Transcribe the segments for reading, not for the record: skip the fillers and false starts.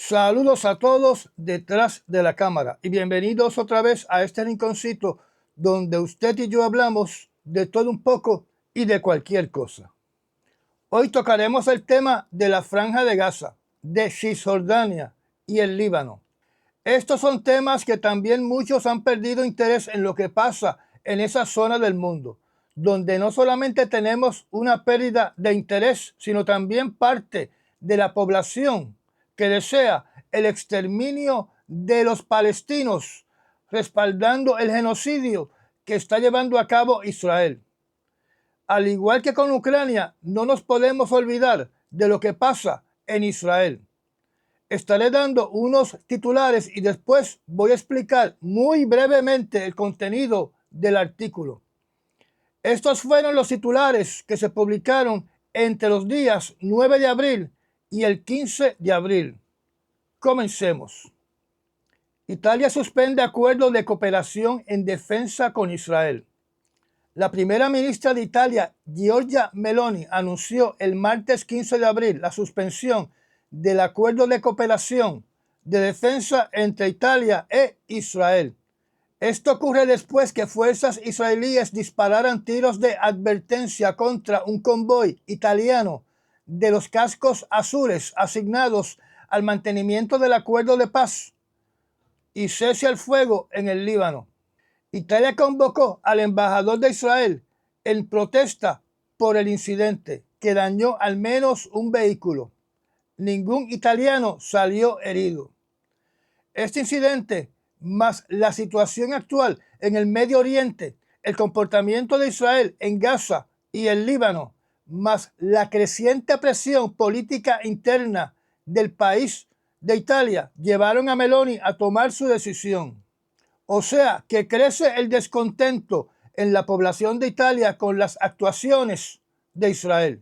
Saludos a todos detrás de la cámara y bienvenidos otra vez a este rinconcito donde usted y yo hablamos de todo un poco y de cualquier cosa. Hoy tocaremos el tema de la Franja de Gaza, de Cisjordania y el Líbano. Estos son temas que también muchos han perdido interés en lo que pasa en esa zona del mundo, donde no solamente tenemos una pérdida de interés, sino también parte de la población que desea el exterminio de los palestinos, respaldando el genocidio que está llevando a cabo Israel. Al igual que con Ucrania, no nos podemos olvidar de lo que pasa en Israel. Estaré dando unos titulares y después voy a explicar muy brevemente el contenido del artículo. Estos fueron los titulares que se publicaron entre los días 9 de abril y el 15 de abril. Comencemos. Italia suspende acuerdo de cooperación en defensa con Israel. La primera ministra de Italia, Giorgia Meloni, anunció el martes 15 de abril la suspensión del acuerdo de cooperación de defensa entre Italia e Israel. Esto ocurre después que fuerzas israelíes dispararan tiros de advertencia contra un convoy italiano de los cascos azules asignados al mantenimiento del acuerdo de paz y cese al fuego en el Líbano. Italia convocó al embajador de Israel en protesta por el incidente, que dañó al menos un vehículo. Ningún italiano salió herido. Este incidente, más la situación actual en el Medio Oriente, el comportamiento de Israel en Gaza y el Líbano, más la creciente presión política interna del país de Italia, llevaron a Meloni a tomar su decisión. O sea, que crece el descontento en la población de Italia con las actuaciones de Israel.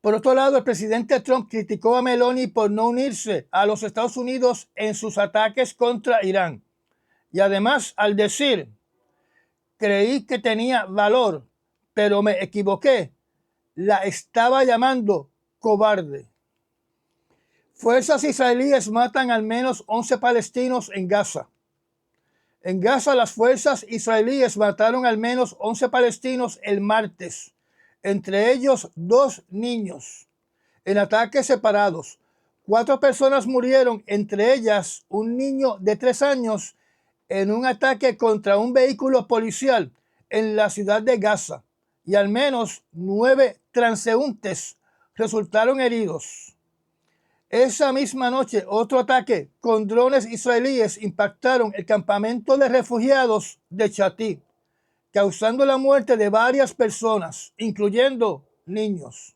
Por otro lado, el presidente Trump criticó a Meloni por no unirse a los Estados Unidos en sus ataques contra Irán. Y además, al decir, creí que tenía valor, pero me equivoqué, la estaba llamando cobarde. Fuerzas israelíes matan al menos 11 palestinos en Gaza. En Gaza, las fuerzas israelíes mataron al menos 11 palestinos el martes, entre ellos 2 niños, en ataques separados. 4 personas murieron, entre ellas un niño de 3 años, en un ataque contra un vehículo policial en la ciudad de Gaza, y al menos 9 transeúntes resultaron heridos. Esa misma noche, otro ataque con drones israelíes impactaron el campamento de refugiados de Chatí, causando la muerte de varias personas, incluyendo niños.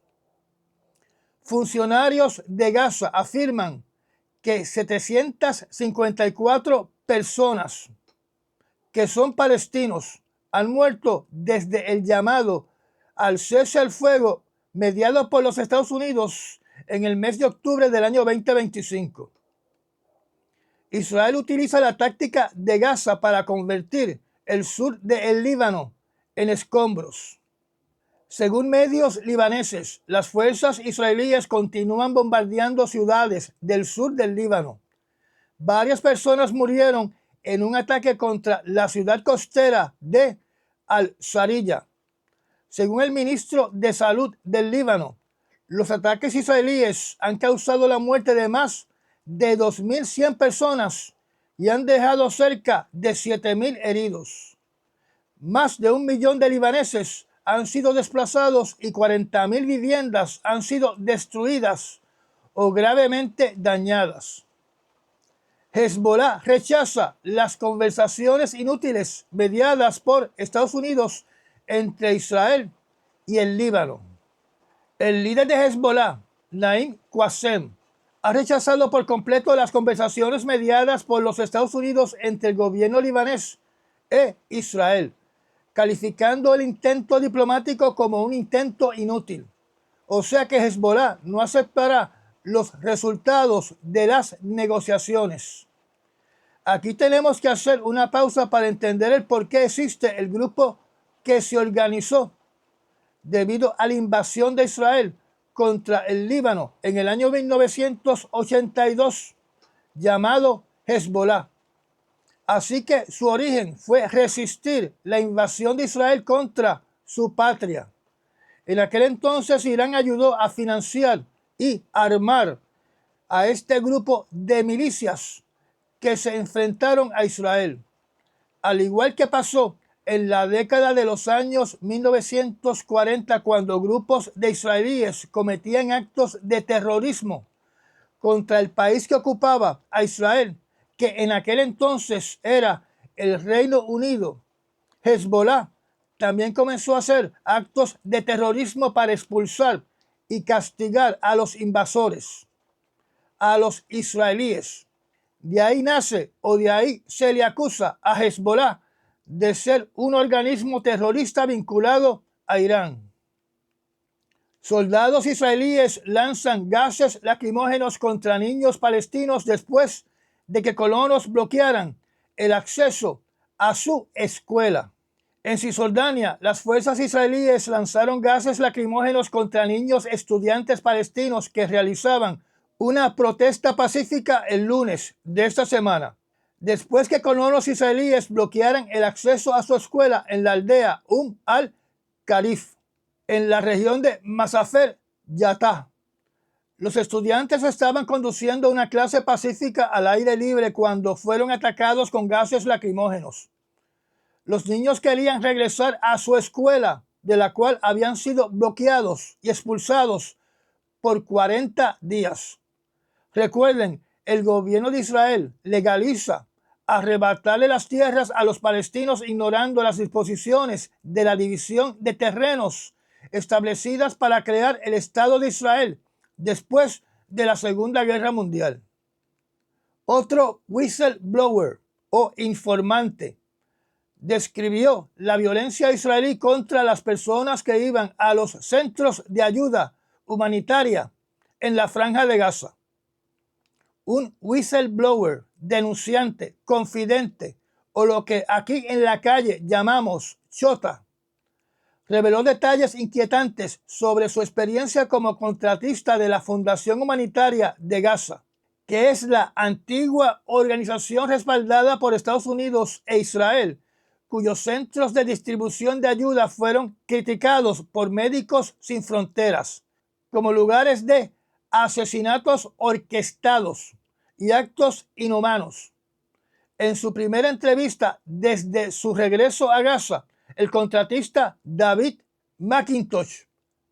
Funcionarios de Gaza afirman que 754 personas que son palestinos han muerto desde el llamado al cese al fuego mediado por los Estados Unidos en el mes de octubre del año 2025. Israel utiliza la táctica de Gaza para convertir el sur del Líbano en escombros. Según medios libaneses, las fuerzas israelíes continúan bombardeando ciudades del sur del Líbano. Varias personas murieron en un ataque contra la ciudad costera de Al-Sariyah. Según el ministro de Salud del Líbano, los ataques israelíes han causado la muerte de más de 2.100 personas y han dejado cerca de 7.000 heridos. Más de 1 millón de libaneses han sido desplazados y 40.000 viviendas han sido destruidas o gravemente dañadas. Hezbollah rechaza las conversaciones inútiles mediadas por Estados Unidos entre Israel y el Líbano. El líder de Hezbollah, Naim Qassem, ha rechazado por completo las conversaciones mediadas por los Estados Unidos entre el gobierno libanés e Israel, calificando el intento diplomático como un intento inútil. O sea que Hezbollah no aceptará los resultados de las negociaciones. Aquí tenemos que hacer una pausa para entender el por qué existe el grupo que se organizó debido a la invasión de Israel contra el Líbano en el año 1982, llamado Hezbollah. Así que su origen fue resistir la invasión de Israel contra su patria. En aquel entonces Irán ayudó a financiar y armar a este grupo de milicias que se enfrentaron a Israel. Al igual que pasó en la década de los años 1940, cuando grupos de israelíes cometían actos de terrorismo contra el país que ocupaba a Israel, que en aquel entonces era el Reino Unido. Hezbollah también comenzó a hacer actos de terrorismo para expulsar y castigar a los invasores, a los israelíes. De ahí nace, o de ahí se le acusa a Hezbollah de ser un organismo terrorista vinculado a Irán. Soldados israelíes lanzan gases lacrimógenos contra niños palestinos después de que colonos bloquearan el acceso a su escuela. En Cisjordania, las fuerzas israelíes lanzaron gases lacrimógenos contra niños estudiantes palestinos que realizaban una protesta pacífica el lunes de esta semana, después que colonos israelíes bloquearan el acceso a su escuela en la aldea al-Karif, en la región de Masafer Yatta. Los estudiantes estaban conduciendo una clase pacífica al aire libre cuando fueron atacados con gases lacrimógenos. Los niños querían regresar a su escuela, de la cual habían sido bloqueados y expulsados por 40 días. Recuerden, el gobierno de Israel legaliza arrebatarle las tierras a los palestinos ignorando las disposiciones de la división de terrenos establecidas para crear el Estado de Israel después de la Segunda Guerra Mundial. Otro whistleblower o informante describió la violencia israelí contra las personas que iban a los centros de ayuda humanitaria en la Franja de Gaza. Un whistleblower, denunciante, confidente o lo que aquí en la calle llamamos chota, reveló detalles inquietantes sobre su experiencia como contratista de la Fundación Humanitaria de Gaza, que es la antigua organización respaldada por Estados Unidos e Israel, cuyos centros de distribución de ayuda fueron criticados por Médicos Sin Fronteras como lugares de asesinatos orquestados y actos inhumanos. En su primera entrevista desde su regreso a Gaza, el contratista David McIntosh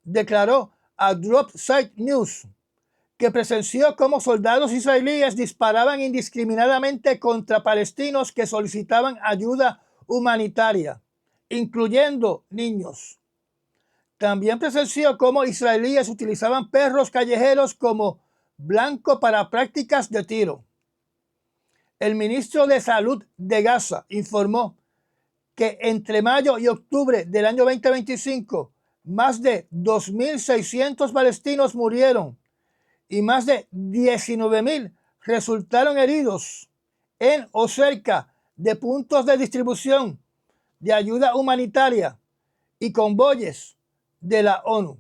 declaró a Dropside News que presenció cómo soldados israelíes disparaban indiscriminadamente contra palestinos que solicitaban ayuda humanitaria, incluyendo niños. También presenció cómo israelíes utilizaban perros callejeros como blanco para prácticas de tiro. El ministro de Salud de Gaza informó que entre mayo y octubre del año 2025, más de 2.600 palestinos murieron y más de 19.000 resultaron heridos en o cerca de puntos de distribución de ayuda humanitaria y convoyes de la ONU.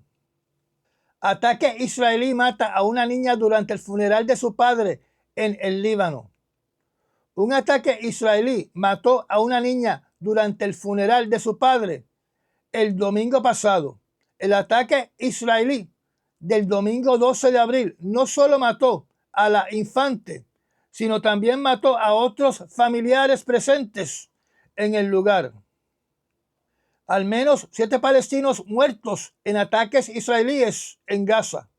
Ataque israelí mata a una niña durante el funeral de su padre en el Líbano. Un ataque israelí mató a una niña durante el funeral de su padre el domingo pasado. El ataque israelí del domingo 12 de abril no solo mató a la infante, sino también mató a otros familiares presentes en el lugar. Al menos 7 palestinos muertos en ataques israelíes en Gaza.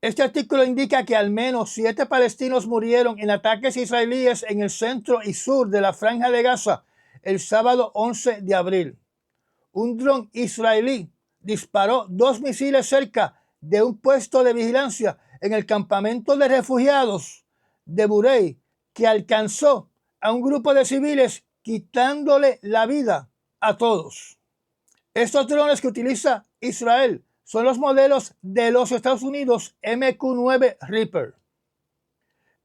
Este artículo indica que al menos 7 palestinos murieron en ataques israelíes en el centro y sur de la Franja de Gaza el sábado 11 de abril. Un dron israelí disparó 2 misiles cerca de un puesto de vigilancia en el campamento de refugiados de Burey, que alcanzó a un grupo de civiles quitándole la vida a todos. Estos drones que utiliza Israel son los modelos de los Estados Unidos MQ-9 Reaper.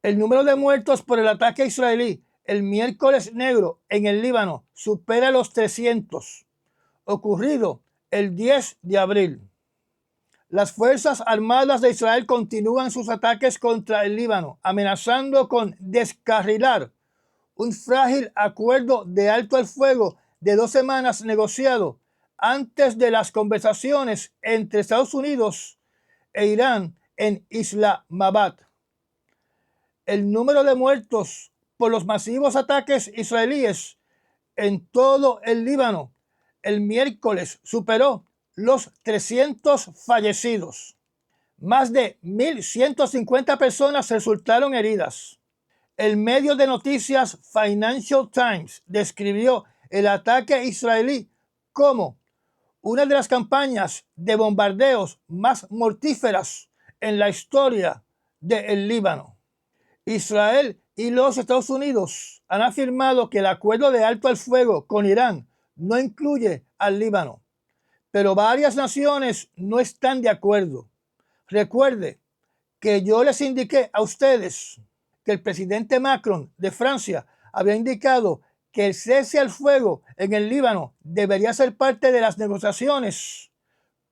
El número de muertos por el ataque israelí el miércoles negro en el Líbano supera los 300, ocurrido el 10 de abril. Las Fuerzas Armadas de Israel continúan sus ataques contra el Líbano, amenazando con descarrilar un frágil acuerdo de alto al fuego de 2 semanas negociado antes de las conversaciones entre Estados Unidos e Irán en Islamabad. El número de muertos por los masivos ataques israelíes en todo el Líbano el miércoles superó los 300 fallecidos. Más de 1.150 personas resultaron heridas. El medio de noticias Financial Times describió el ataque israelí como una de las campañas de bombardeos más mortíferas en la historia del Líbano. Israel y los Estados Unidos han afirmado que el acuerdo de alto al fuego con Irán no incluye al Líbano, pero varias naciones no están de acuerdo. Recuerde que yo les indiqué a ustedes que el presidente Macron de Francia había indicado que el cese al fuego en el Líbano debería ser parte de las negociaciones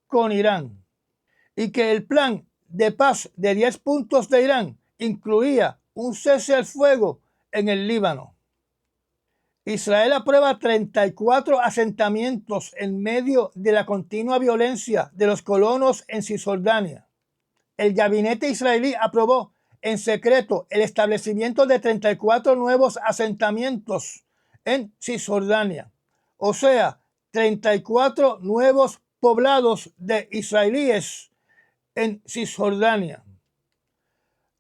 con Irán y que el plan de paz de 10 puntos de Irán incluía un cese al fuego en el Líbano. Israel aprueba 34 asentamientos en medio de la continua violencia de los colonos en Cisjordania. El gabinete israelí aprobó en secreto el establecimiento de 34 nuevos asentamientos en Cisjordania, o sea, 34 nuevos poblados de israelíes en Cisjordania,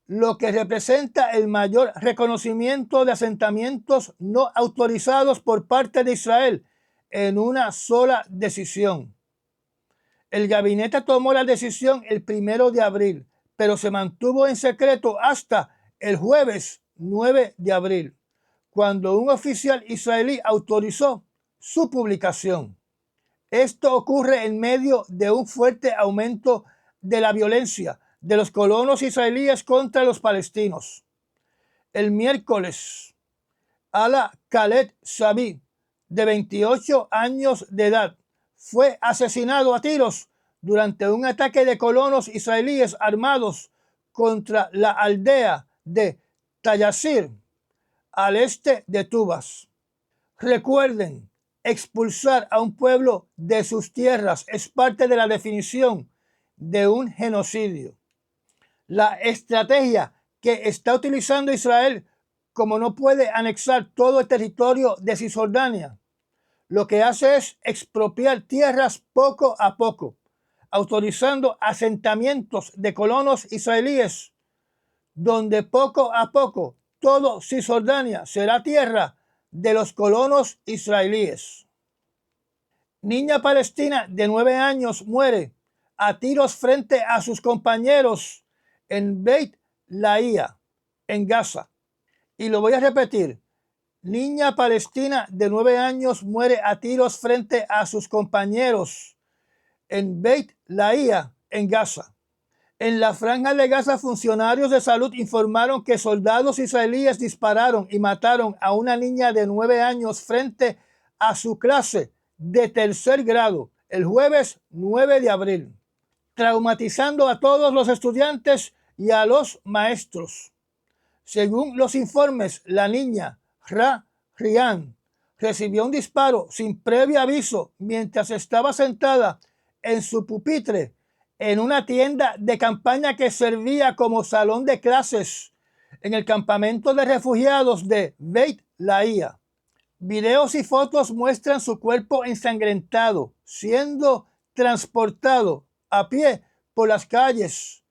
lo que representa el mayor reconocimiento de asentamientos no autorizados por parte de Israel en una sola decisión. El gabinete tomó la decisión el 1 de abril, pero se mantuvo en secreto hasta el jueves 9 de abril, cuando un oficial israelí autorizó su publicación. Esto ocurre en medio de un fuerte aumento de la violencia de los colonos israelíes contra los palestinos. El miércoles, Ala Khaled Shaabi, de 28 años de edad, fue asesinado a tiros durante un ataque de colonos israelíes armados contra la aldea de Tayasir, al este de Tubas. Recuerden, expulsar a un pueblo de sus tierras es parte de la definición de un genocidio. La estrategia que está utilizando Israel, como no puede anexar todo el territorio de Cisjordania, lo que hace es expropiar tierras poco a poco, autorizando asentamientos de colonos israelíes, donde poco a poco todo Cisjordania será tierra de los colonos israelíes. Niña palestina de 9 años muere a tiros frente a sus compañeros en Beit Lahiya, en Gaza. Y lo voy a repetir. Niña palestina de 9 años muere a tiros frente a sus compañeros en Beit Lahiya, en Gaza. En la franja de Gaza, funcionarios de salud informaron que soldados israelíes dispararon y mataron a una niña de 9 años frente a su clase de 3er grado el jueves 9 de abril, traumatizando a todos los estudiantes y a los maestros. Según los informes, la niña Rian recibió un disparo sin previo aviso mientras estaba sentada en su pupitre en una tienda de campaña que servía como salón de clases en el campamento de refugiados de Beit Lahiya. Videos y fotos muestran su cuerpo ensangrentado, siendo transportado a pie por las calles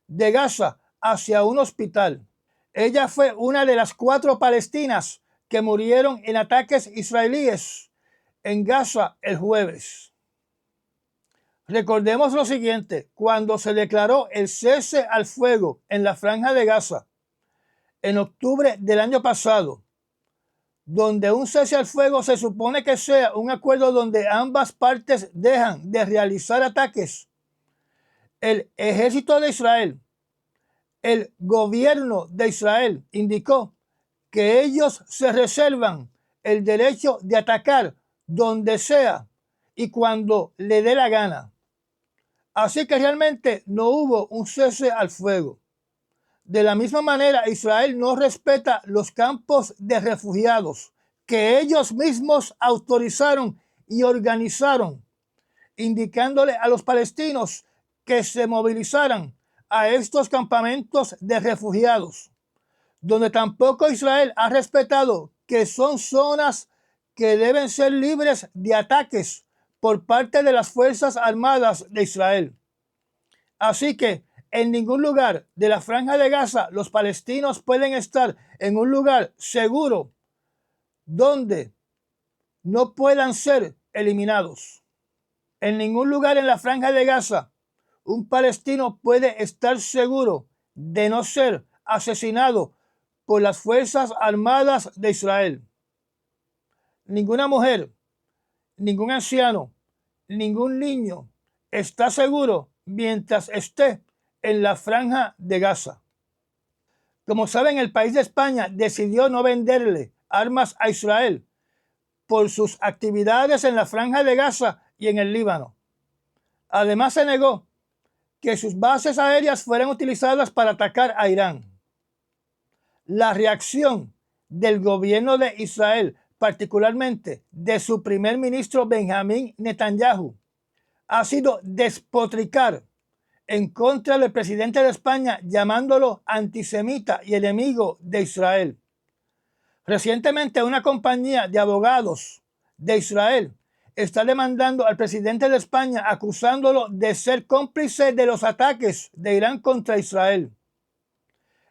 de Gaza hacia un hospital. Ella fue una de las 4 palestinas que murieron en ataques israelíes en Gaza el jueves. Recordemos lo siguiente: cuando se declaró el cese al fuego en la franja de Gaza en octubre del año pasado, donde un cese al fuego se supone que sea un acuerdo donde ambas partes dejan de realizar ataques, el ejército de Israel, el gobierno de Israel, indicó que ellos se reservan el derecho de atacar donde sea y cuando le dé la gana. Así que realmente no hubo un cese al fuego. De la misma manera, Israel no respeta los campos de refugiados que ellos mismos autorizaron y organizaron, indicándole a los palestinos que se movilizaran a estos campamentos de refugiados, donde tampoco Israel ha respetado que son zonas que deben ser libres de ataques por parte de las Fuerzas Armadas de Israel. Así que en ningún lugar de la Franja de Gaza los palestinos pueden estar en un lugar seguro donde no puedan ser eliminados. En ningún lugar en la Franja de Gaza un palestino puede estar seguro de no ser asesinado por las Fuerzas Armadas de Israel. Ninguna mujer, ningún anciano, ningún niño está seguro mientras esté en la Franja de Gaza. Como saben, el país de España decidió no venderle armas a Israel por sus actividades en la Franja de Gaza y en el Líbano. Además, se negó que sus bases aéreas fueran utilizadas para atacar a Irán. La reacción del gobierno de Israel, particularmente de su primer ministro Benjamín Netanyahu, ha sido despotricar en contra del presidente de España, llamándolo antisemita y enemigo de Israel. Recientemente, una compañía de abogados de Israel está demandando al presidente de España, acusándolo de ser cómplice de los ataques de Irán contra Israel.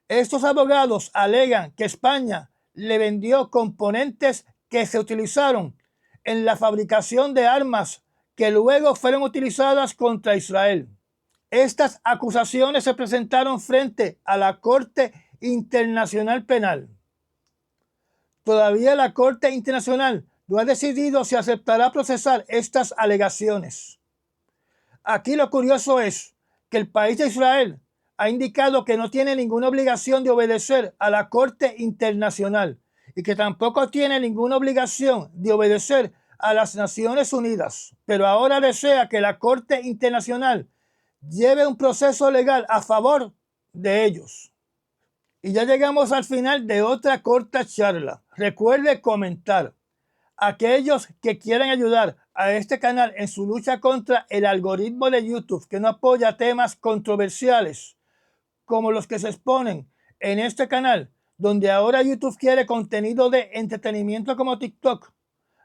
Estos abogados alegan que España le vendió componentes que se utilizaron en la fabricación de armas que luego fueron utilizadas contra Israel. Estas acusaciones se presentaron frente a la Corte Internacional Penal. Todavía la Corte Internacional no ha decidido si aceptará procesar estas alegaciones. Aquí lo curioso es que el país de Israel ha indicado que no tiene ninguna obligación de obedecer a la Corte Internacional y que tampoco tiene ninguna obligación de obedecer a las Naciones Unidas, pero ahora desea que la Corte Internacional lleve un proceso legal a favor de ellos. Y ya llegamos al final de otra corta charla. Recuerde comentar. Aquellos que quieran ayudar a este canal en su lucha contra el algoritmo de YouTube, que no apoya temas controversiales como los que se exponen en este canal, donde ahora YouTube quiere contenido de entretenimiento como TikTok,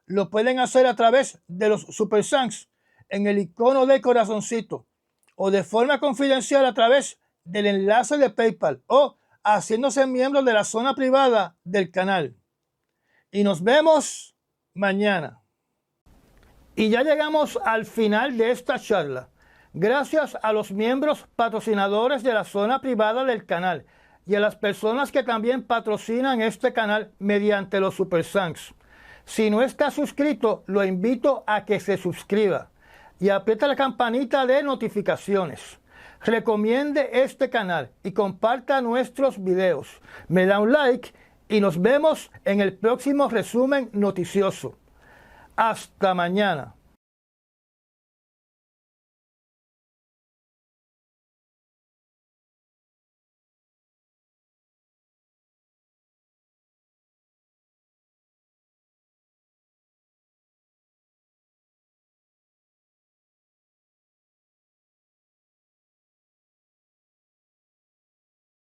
lo pueden hacer a través de los Super Thanks en el icono del corazoncito, o de forma confidencial a través del enlace de PayPal, o haciéndose miembro de la zona privada del canal. Y nos vemos mañana. Y ya llegamos al final de esta charla. Gracias a los miembros patrocinadores de la zona privada del canal y a las personas que también patrocinan este canal mediante los Super Thanks. Si no está suscrito, lo invito a que se suscriba y aprieta la campanita de notificaciones. Recomiende este canal y comparta nuestros videos. Me da un like y nos vemos en el próximo resumen noticioso. Hasta mañana.